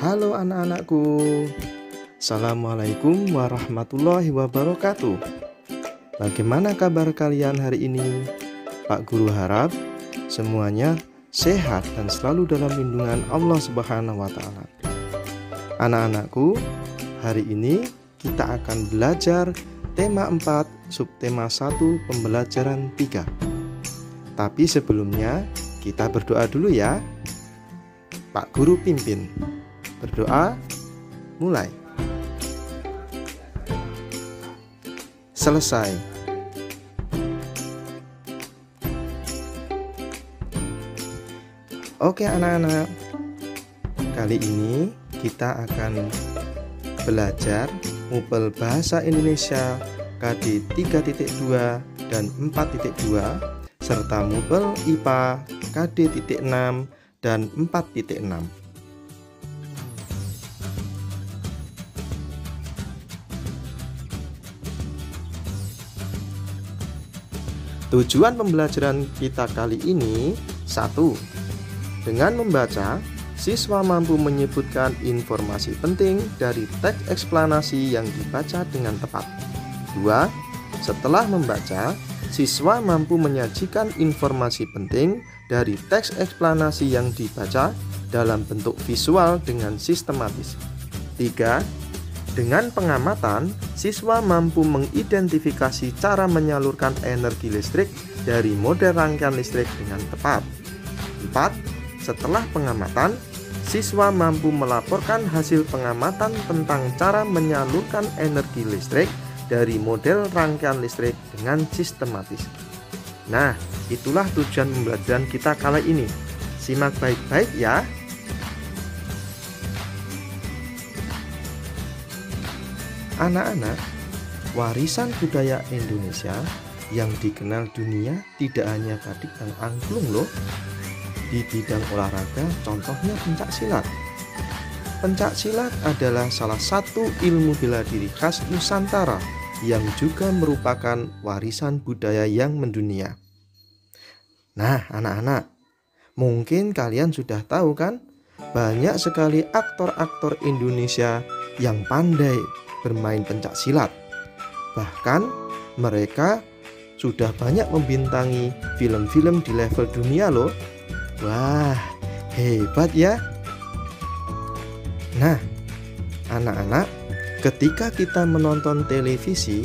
Halo anak-anakku, Assalamualaikum warahmatullahi wabarakatuh. Bagaimana kabar kalian hari ini? Pak Guru harap semuanya sehat dan selalu dalam lindungan Allah Subhanahu wa Ta'ala. Anak-anakku, hari ini kita akan belajar tema 4, subtema 1, pembelajaran 3. Tapi sebelumnya kita berdoa dulu ya. Pak Guru pimpin. Berdoa, mulai. Selesai. Oke anak-anak, kali ini kita akan belajar Mupel Bahasa Indonesia KD 3.2 dan 4.2 serta Mupel IPA KD 6 dan 4.6. Tujuan pembelajaran kita kali ini 1. Dengan membaca, siswa mampu menyebutkan informasi penting dari teks eksplanasi yang dibaca dengan tepat. 2. Setelah membaca, siswa mampu menyajikan informasi penting dari teks eksplanasi yang dibaca dalam bentuk visual dengan sistematis. 3. Dengan pengamatan, siswa mampu mengidentifikasi cara menyalurkan energi listrik dari model rangkaian listrik dengan tepat. 4. Setelah pengamatan, siswa mampu melaporkan hasil pengamatan tentang cara menyalurkan energi listrik dari model rangkaian listrik dengan sistematis. Nah, itulah tujuan pembelajaran kita kali ini. Simak baik-baik ya. Anak-anak, warisan budaya Indonesia yang dikenal dunia tidak hanya batik dan angklung loh. Di bidang olahraga, contohnya pencak silat. Pencak silat adalah salah satu ilmu bela diri khas Nusantara yang juga merupakan warisan budaya yang mendunia. Nah, anak-anak, mungkin kalian sudah tahu kan? Banyak sekali aktor-aktor Indonesia yang pandai bermain pencak silat. Bahkan mereka sudah banyak membintangi film-film di level dunia loh. Wah, hebat ya. Nah, anak-anak, ketika kita menonton televisi,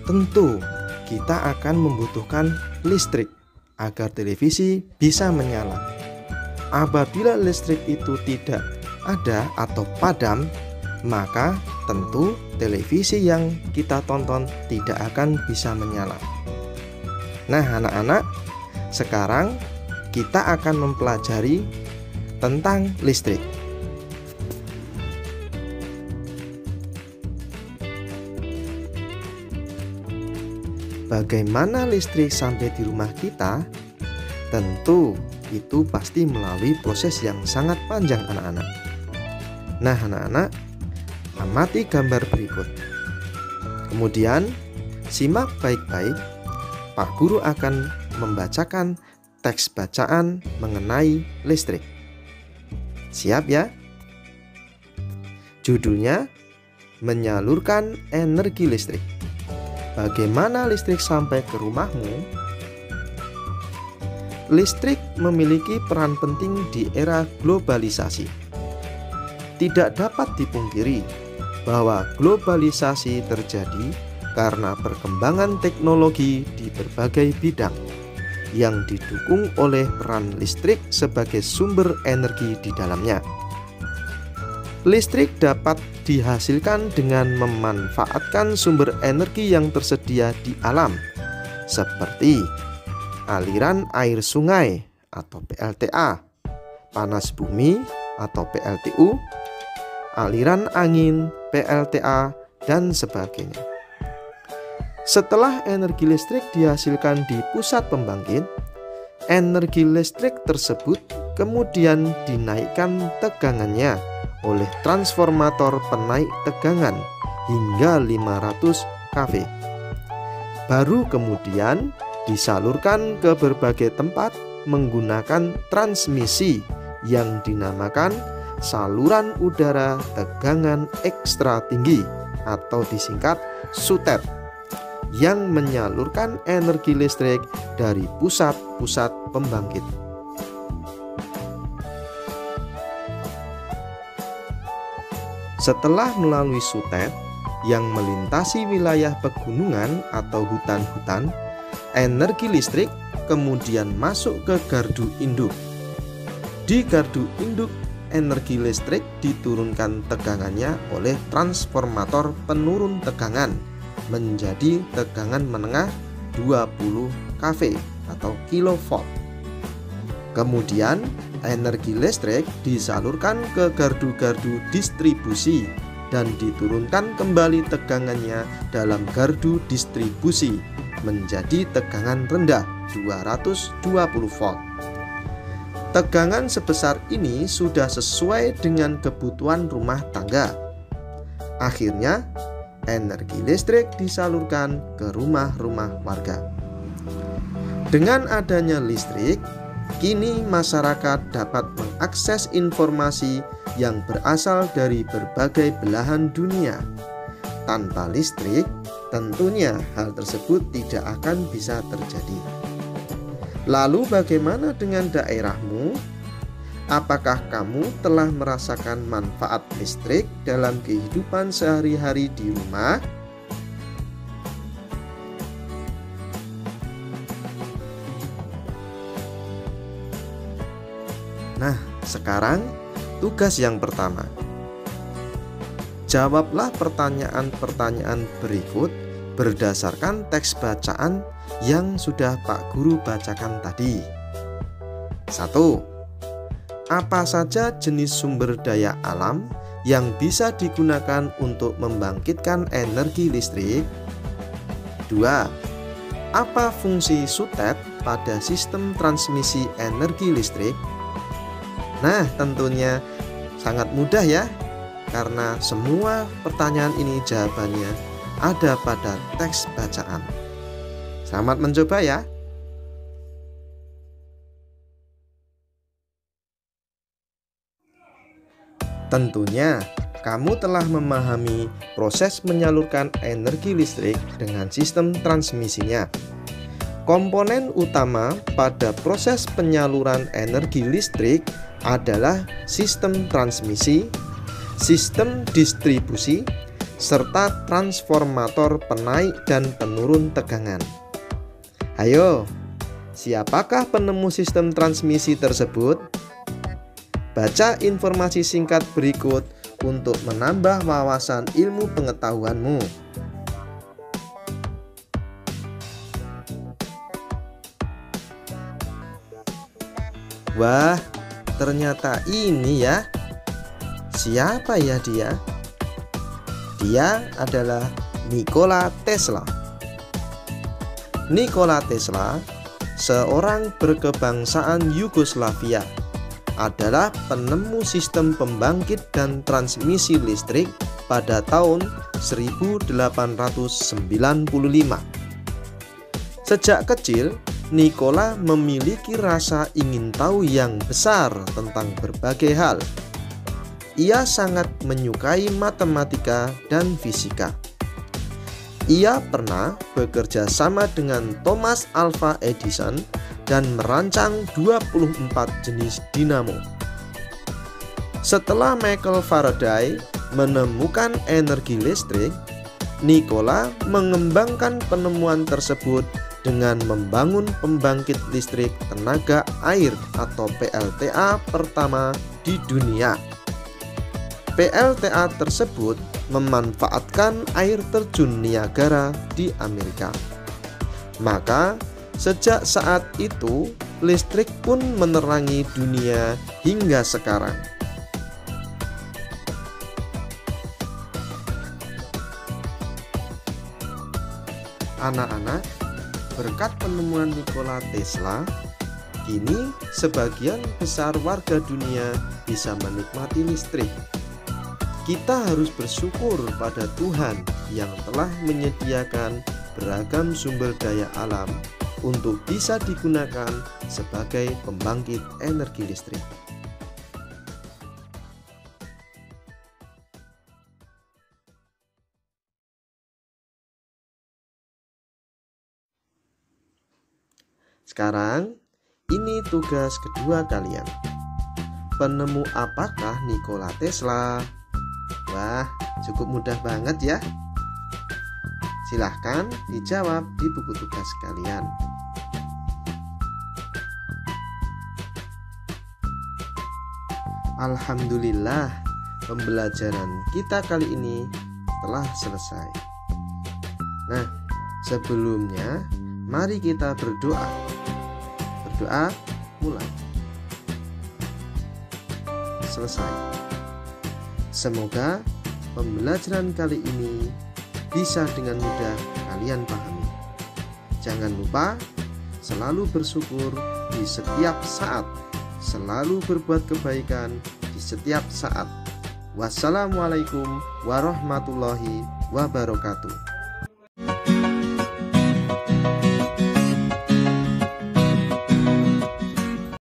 tentu kita akan membutuhkan listrik agar televisi bisa menyala. Apabila listrik itu tidak ada atau padam, maka tentu televisi yang kita tonton tidak akan bisa menyala. Nah anak-anak, sekarang kita akan mempelajari tentang listrik. Bagaimana listrik sampai di rumah kita? Tentu itu pasti melalui proses yang sangat panjang anak-anak. Nah anak-anak, amati gambar berikut. Kemudian simak baik-baik. Pak Guru akan membacakan teks bacaan mengenai listrik. Siap ya? Judulnya menyalurkan energi listrik. Bagaimana listrik sampai ke rumahmu? Listrik memiliki peran penting di era globalisasi. Tidak dapat dipungkiri bahwa globalisasi terjadi karena perkembangan teknologi di berbagai bidang yang didukung oleh peran listrik sebagai sumber energi di dalamnya. Listrik dapat dihasilkan dengan memanfaatkan sumber energi yang tersedia di alam, seperti aliran air sungai atau PLTA, panas bumi atau PLTU, aliran angin PLTA, dan sebagainya. Setelah energi listrik dihasilkan di pusat pembangkit, energi listrik tersebut kemudian dinaikkan tegangannya oleh transformator penaik tegangan hingga 500 kV. Baru kemudian disalurkan ke berbagai tempat menggunakan transmisi yang dinamakan saluran udara tegangan ekstra tinggi atau disingkat SUTET yang menyalurkan energi listrik dari pusat-pusat pembangkit. Setelah melalui SUTET yang melintasi wilayah pegunungan atau hutan-hutan, energi listrik kemudian masuk ke gardu induk. Di gardu induk, energi listrik diturunkan tegangannya oleh transformator penurun tegangan menjadi tegangan menengah 20 kV atau kilovolt. Kemudian energi listrik disalurkan ke gardu-gardu distribusi dan diturunkan kembali tegangannya dalam gardu distribusi menjadi tegangan rendah 220 volt. Tegangan sebesar ini sudah sesuai dengan kebutuhan rumah tangga. Akhirnya, energi listrik disalurkan ke rumah-rumah warga. Dengan adanya listrik, kini masyarakat dapat mengakses informasi yang berasal dari berbagai belahan dunia. Tanpa listrik, tentunya hal tersebut tidak akan bisa terjadi. Lalu bagaimana dengan daerahmu? Apakah kamu telah merasakan manfaat listrik dalam kehidupan sehari-hari di rumah? Nah, sekarang tugas yang pertama. Jawablah pertanyaan-pertanyaan berikut berdasarkan teks bacaan yang sudah Pak Guru bacakan tadi. 1. Apa saja jenis sumber daya alam yang bisa digunakan untuk membangkitkan energi listrik? 2. Apa fungsi SUTET pada sistem transmisi energi listrik? Nah, tentunya sangat mudah ya, karena semua pertanyaan ini jawabannya ada pada teks bacaan. Selamat mencoba ya. Tentunya kamu telah memahami proses menyalurkan energi listrik dengan sistem transmisinya. Komponen utama pada proses penyaluran energi listrik adalah sistem transmisi, sistem distribusi, serta transformator penaik dan penurun tegangan. Ayo, siapakah penemu sistem transmisi tersebut? Baca informasi singkat berikut untuk menambah wawasan ilmu pengetahuanmu. Wah, ternyata ini ya. Siapa ya dia? Dia adalah Nikola Tesla. Nikola Tesla, seorang berkebangsaan Yugoslavia, adalah penemu sistem pembangkit dan transmisi listrik pada tahun 1895. Sejak kecil, Nikola memiliki rasa ingin tahu yang besar tentang berbagai hal. Ia sangat menyukai matematika dan fisika. Ia pernah bekerja sama dengan Thomas Alva Edison dan merancang 24 jenis dinamo. Setelah Michael Faraday menemukan energi listrik, Nikola mengembangkan penemuan tersebut dengan membangun pembangkit listrik tenaga air atau PLTA pertama di dunia. PLTA tersebut memanfaatkan air terjun Niagara di Amerika. Maka sejak saat itu listrik pun menerangi dunia hingga sekarang. Anak-anak, berkat penemuan Nikola Tesla, kini sebagian besar warga dunia bisa menikmati listrik. Kita harus bersyukur pada Tuhan yang telah menyediakan beragam sumber daya alam untuk bisa digunakan sebagai pembangkit energi listrik. Sekarang, ini tugas kedua kalian. Penemu apakah Nikola Tesla? Wah, cukup mudah banget ya. Silahkan dijawab di buku tugas kalian. Alhamdulillah, pembelajaran kita kali ini telah selesai. Nah, sebelumnya mari kita berdoa. Berdoa mulai. Selesai. Semoga pembelajaran kali ini bisa dengan mudah kalian pahami. Jangan lupa selalu bersyukur di setiap saat, selalu berbuat kebaikan di setiap saat. Wassalamualaikum warahmatullahi wabarakatuh.